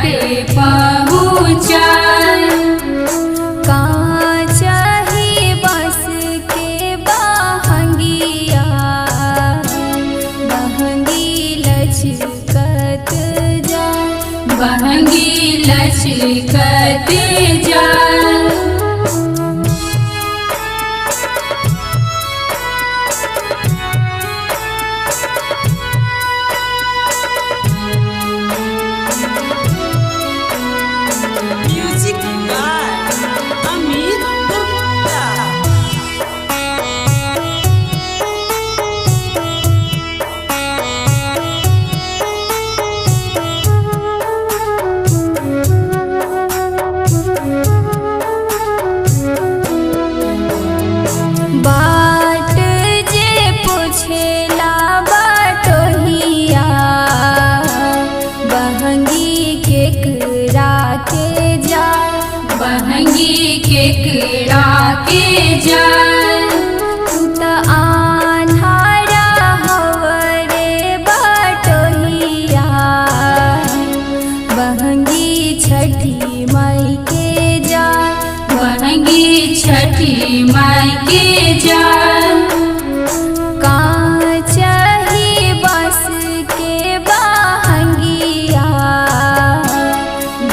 घाटे पहुँचाए। चाही बस के बहंगिया बहंगी लचकत जाए बहंगी लचकत जाए। बाट जे पूछेला बटोहिया बहंगी केकरा के जाए बहंगी केकरा के जाए। तू त आन्हारा हवरे बटोहिया बहंगी छठी माई के जाए बहंगी छठी माई के जाए। चाही बस के बहंगिया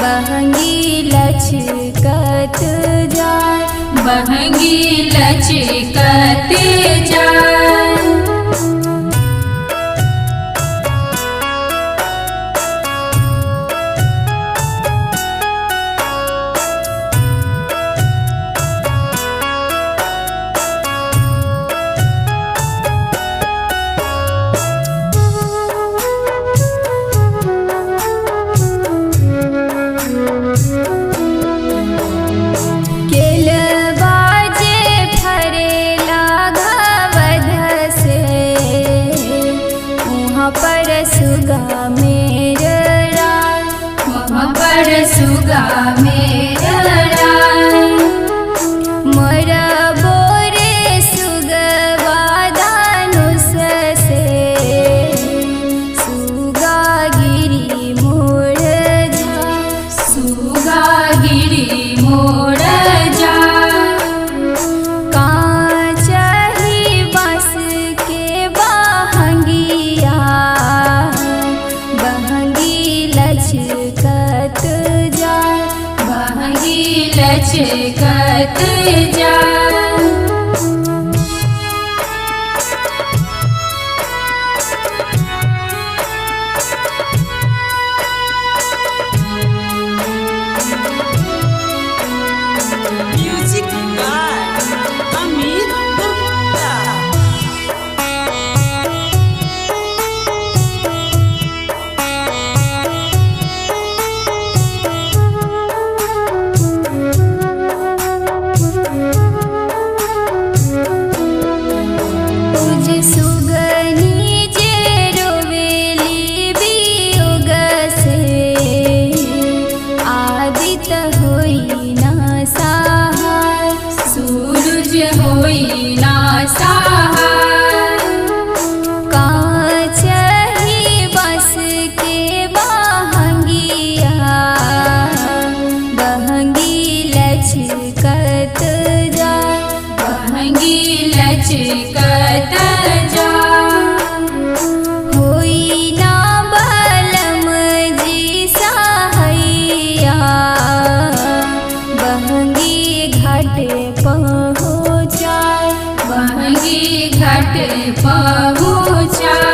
बहंगी लचकत जाए बहंगी लचकत जाए। पर सुगा मेरा राय वहाँ पर सुगा मेरा राय। मोरा बोरे सुगवा दानुष से सुगा गिरी मोर जा सुगा गिरी मोर जा। चाही बस के बहंगिया बहंगी लचकत जाए बहंगी लचकत जाए। सुगनी जे रोवेली वियोग से आदित होई ना सहाय सूरज होई ना सहाय। चाही बस के बहंगिया बहंगी लचकत जाए बहंगी लचकत जाए। होई ना बलम जी सहैया बहंगी घाट पहुँचाए बहंगी घाट पहुँचाए।